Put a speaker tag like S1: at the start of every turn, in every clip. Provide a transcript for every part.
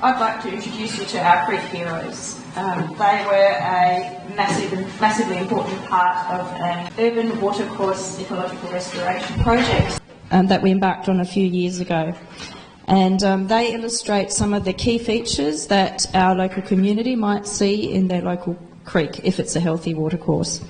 S1: I'd like to introduce you to our creek heroes. They were a massively important part of an urban watercourse ecological restoration project that we embarked on a few years ago. And they illustrate some of the key features that our local community might see in their local creek if it's a healthy watercourse.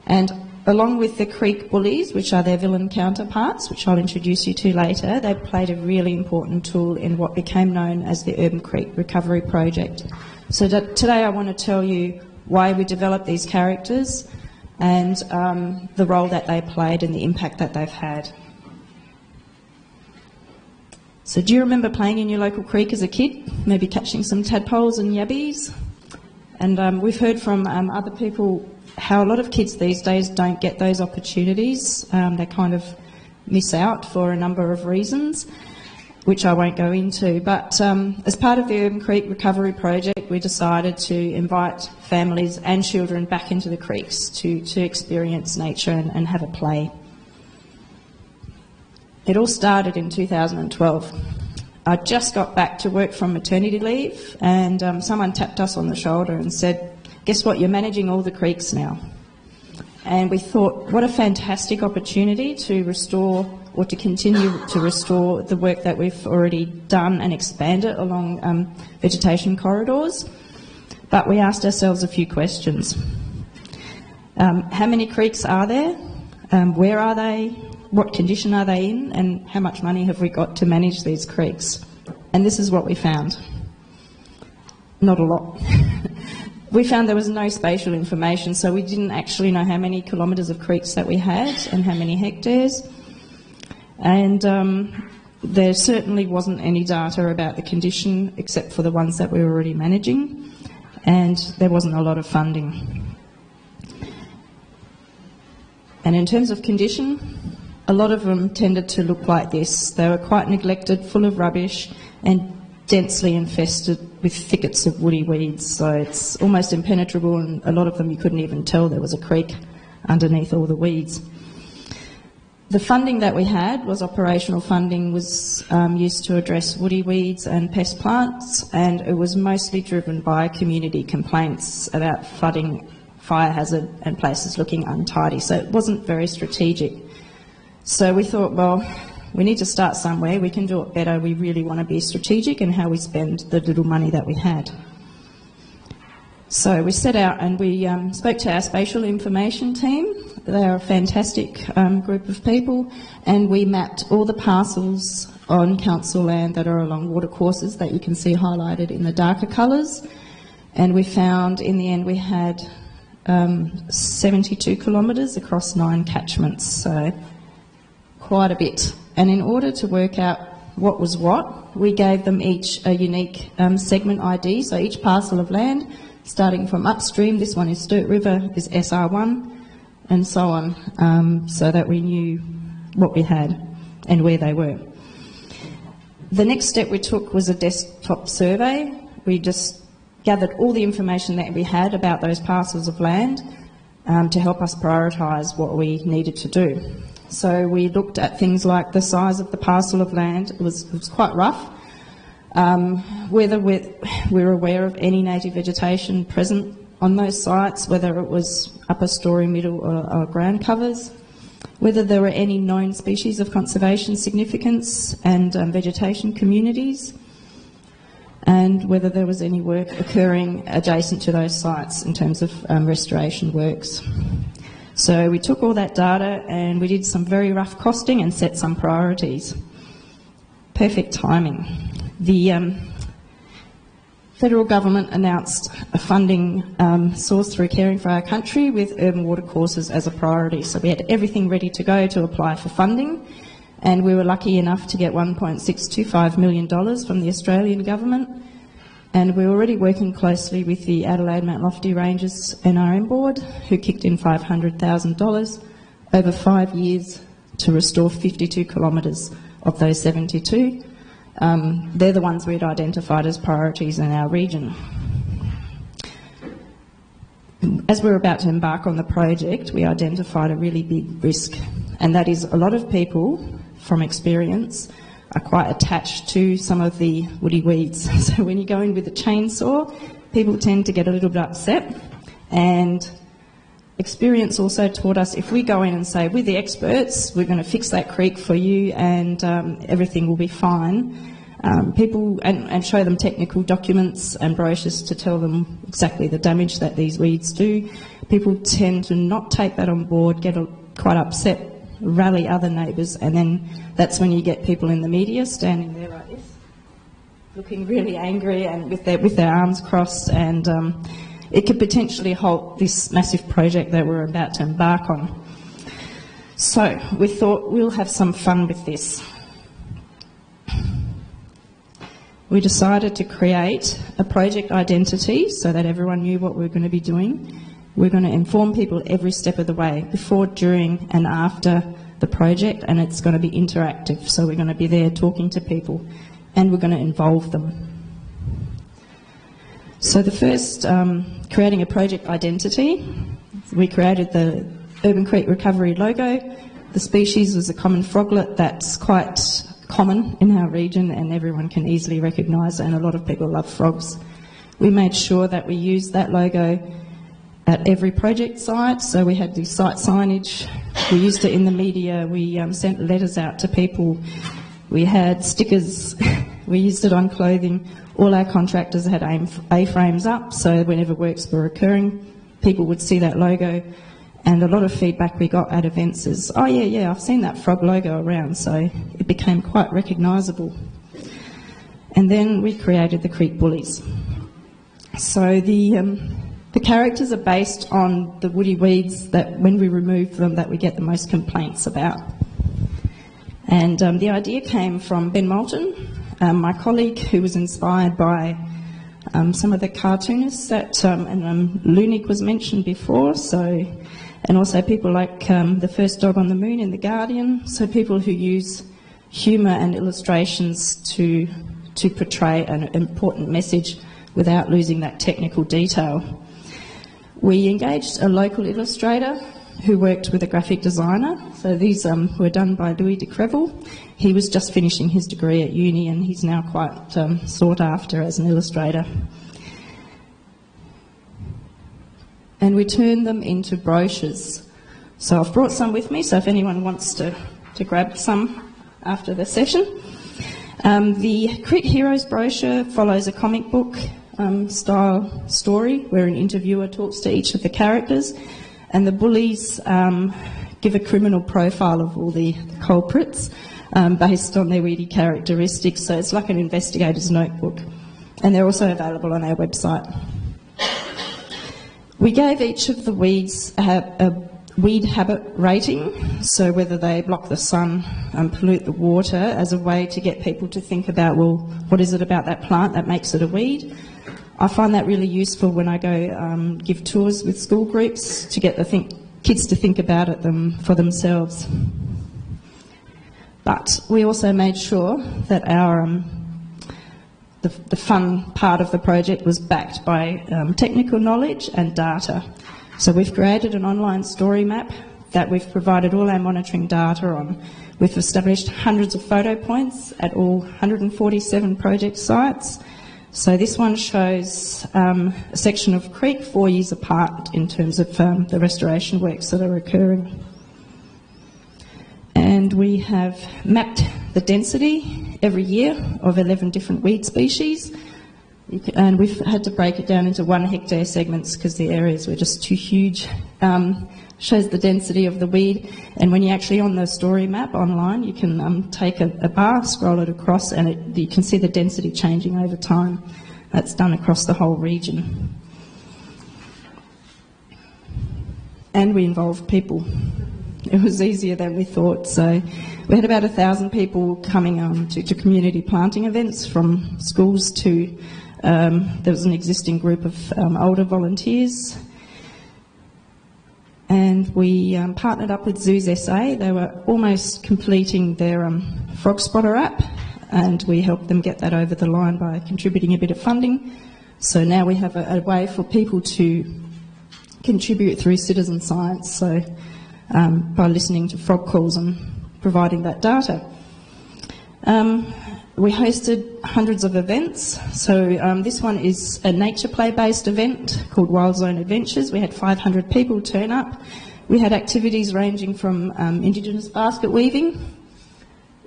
S1: And along with the creek bullies, which are their villain counterparts, which I'll introduce you to later, they played a really important tool in what became known as the Urban Creek Recovery Project. So today I want to tell you why we developed these characters and the role that they played and the impact that they've had. So do you remember playing in your local creek as a kid? Maybe catching some tadpoles and yabbies? And we've heard from other people how a lot of kids these days don't get those opportunities. They kind of miss out for a number of reasons, which I won't go into. But as part of the Urban Creek Recovery Project, we decided to invite families and children back into the creeks to experience nature and have a play. It all started in 2012. I just got back to work from maternity leave, and someone tapped us on the shoulder and said, "Guess what, you're managing all the creeks now." And we thought, what a fantastic opportunity to restore or to continue to restore the work that we've already done and expand it along vegetation corridors. But we asked ourselves a few questions. How many creeks are there? Where are they? What condition are they in? And how much money have we got to manage these creeks? And this is what we found. Not a lot. We found there was no spatial information, so we didn't actually know how many kilometres of creeks that we had and how many hectares. And there certainly wasn't any data about the condition except for the ones that we were already managing, and there wasn't a lot of funding. And in terms of condition, a lot of them tended to look like this. They were quite neglected, full of rubbish, and densely infested with thickets of woody weeds, so it's almost impenetrable, and a lot of them you couldn't even tell there was a creek underneath all the weeds. The funding that we had was operational funding, was used to address woody weeds and pest plants, and it was mostly driven by community complaints about flooding, fire hazard and places looking untidy, so it wasn't very strategic. So we thought, well, we need to start somewhere, we can do it better, we really want to be strategic in how we spend the little money that we had. So we set out and we spoke to our spatial information team. They're a fantastic group of people, and we mapped all the parcels on council land that are along watercourses that you can see highlighted in the darker colours, and we found in the end we had 72 kilometres across 9 catchments, so quite a bit. And in order to work out what was what, we gave them each a unique segment ID, so each parcel of land, starting from upstream, this one is Sturt River, is SR1, and so on, so that we knew what we had and where they were. The next step we took was a desktop survey. We just gathered all the information that we had about those parcels of land to help us prioritise what we needed to do. So we looked at things like the size of the parcel of land. It was quite rough. Whether we're aware of any native vegetation present on those sites, whether it was upper story, middle or ground covers, whether there were any known species of conservation significance and vegetation communities, and whether there was any work occurring adjacent to those sites in terms of restoration works. So we took all that data and we did some very rough costing and set some priorities. Perfect timing. The federal government announced a funding source through Caring for Our Country with urban watercourses as a priority. So we had everything ready to go to apply for funding, and we were lucky enough to get $1.625 million from the Australian government. And we're already working closely with the Adelaide Mount Lofty Rangers NRM board, who kicked in $500,000 over 5 years to restore 52 kilometres of those 72. They're the ones we'd identified as priorities in our region. As we were about to embark on the project, we identified a really big risk, and that is a lot of people, from experience, are quite attached to some of the woody weeds. So when you go in with a chainsaw, people tend to get a little bit upset, and experience also taught us if we go in and say, we're the experts, we're going to fix that creek for you and everything will be fine, people, and show them technical documents and brochures to tell them exactly the damage that these weeds do, people tend to not take that on board, get quite upset, rally other neighbours, and then that's when you get people in the media standing there like this, looking really angry and with their arms crossed, and it could potentially halt this massive project that we're about to embark on. So we thought we'll have some fun with this. We decided to create a project identity so that everyone knew what we were going to be doing. We're going to inform people every step of the way, before, during and after the project, and it's going to be interactive, so we're going to be there talking to people and we're going to involve them. So the first, creating a project identity, we created the Urban Creek Recovery logo. The species was a common froglet that's quite common in our region and everyone can easily recognise, and a lot of people love frogs. We made sure that we used that logo at every project site, so we had the site signage, we used it in the media, we sent letters out to people, we had stickers, we used it on clothing. All our contractors had A-frames up, so whenever works were occurring, people would see that logo, and a lot of feedback we got at events is, oh yeah, I've seen that frog logo around, so it became quite recognisable. And then we created the Creek Bullies. So the characters are based on the woody weeds that when we remove them that we get the most complaints about. And the idea came from Ben Moulton, my colleague, who was inspired by some of the cartoonists that, and Lunik was mentioned before, so, and also people like The First Dog on the Moon in The Guardian, so people who use humour and illustrations to portray an important message without losing that technical detail. We engaged a local illustrator who worked with a graphic designer. So these were done by Louis de Crevel. He was just finishing his degree at uni and he's now quite sought after as an illustrator. And we turned them into brochures. So I've brought some with me, so if anyone wants to grab some after the session. The Creek Heroes brochure follows a comic book style story where an interviewer talks to each of the characters, and the bullies give a criminal profile of all the culprits based on their weedy characteristics, so it's like an investigator's notebook, and they're also available on our website. We gave each of the weeds a weed habit rating, so whether they block the sun and pollute the water, as a way to get people to think about, well, what is it about that plant that makes it a weed? I find that really useful when I go give tours with school groups to get the kids to think about it for themselves. But we also made sure that our the fun part of the project was backed by technical knowledge and data. So we've created an online story map that we've provided all our monitoring data on. We've established hundreds of photo points at all 147 project sites. So this one shows a section of creek 4 years apart in terms of the restoration works that are occurring. And we have mapped the density every year of 11 different weed species. And we've had to break it down into 1 hectare segments because the areas were just too huge. Shows the density of the weed, and when you're actually on the story map online, you can take a bar, scroll it across, and you can see the density changing over time. That's done across the whole region. And we involved people. It was easier than we thought. So we had about 1,000 people coming to community planting events, from schools to there was an existing group of older volunteers. And we partnered up with Zoos SA. They were almost completing their frog spotter app, and we helped them get that over the line by contributing a bit of funding. So now we have a way for people to contribute through citizen science, so by listening to frog calls and providing that data. We hosted hundreds of events. So this one is a nature play-based event called Wild Zone Adventures. We had 500 people turn up. We had activities ranging from Indigenous basket weaving,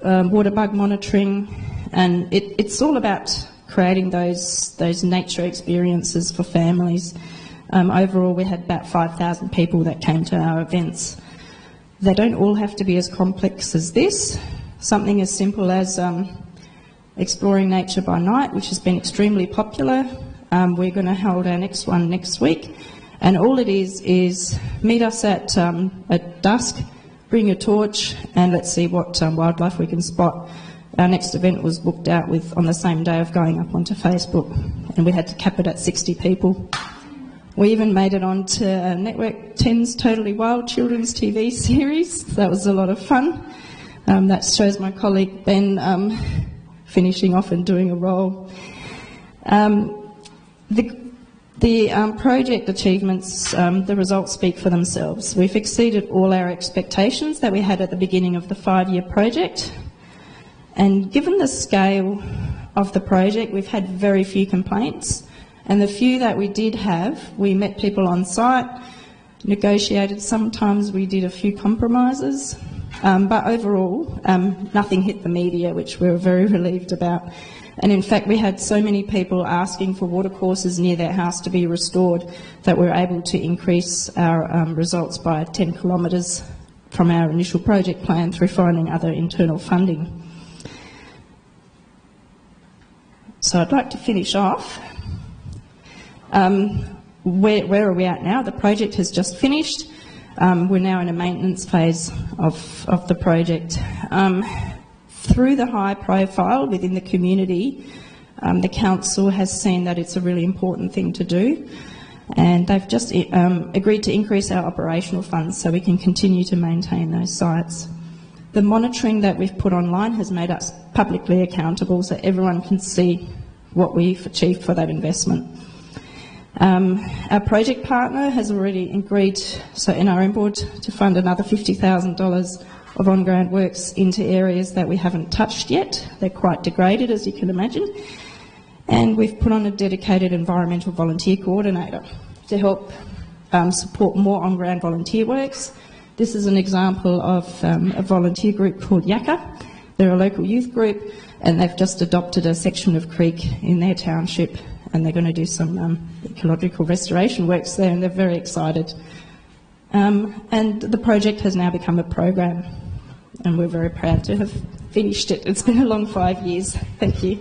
S1: water bug monitoring, and it's all about creating those nature experiences for families. Overall, we had about 5,000 people that came to our events. They don't all have to be as complex as this. Something as simple as exploring nature by night, which has been extremely popular. We're going to hold our next one next week. And all it is meet us at dusk, bring a torch, and let's see what wildlife we can spot. Our next event was booked out with on the same day of going up onto Facebook, and we had to cap it at 60 people. We even made it onto Network 10's Totally Wild children's TV series. That was a lot of fun. That shows my colleague Ben finishing off and doing a role. The project achievements, the results speak for themselves. We've exceeded all our expectations that we had at the beginning of the 5-year project. And given the scale of the project, we've had very few complaints. And the few that we did have, we met people on site, negotiated. Sometimes we did a few compromises. But overall, nothing hit the media, which we were very relieved about. And in fact, we had so many people asking for watercourses near their house to be restored that we were able to increase our results by 10 kilometres from our initial project plan through finding other internal funding. So I'd like to finish off. Where are we at now? The project has just finished. We're now in a maintenance phase of the project. Through the high profile within the community, the council has seen that it's a really important thing to do, and they've just agreed to increase our operational funds so we can continue to maintain those sites. The monitoring that we've put online has made us publicly accountable so everyone can see what we've achieved for that investment. Our project partner has already agreed, so NRM board, to fund another $50,000 of on-ground works into areas that we haven't touched yet. They're quite degraded, as you can imagine. And we've put on a dedicated environmental volunteer coordinator to help support more on-ground volunteer works. This is an example of a volunteer group called Yaka. They're a local youth group, and they've just adopted a section of creek in their township, and they're going to do some ecological restoration works there, and they're very excited. And the project has now become a program, and we're very proud to have finished it. It's been a long 5 years. Thank you.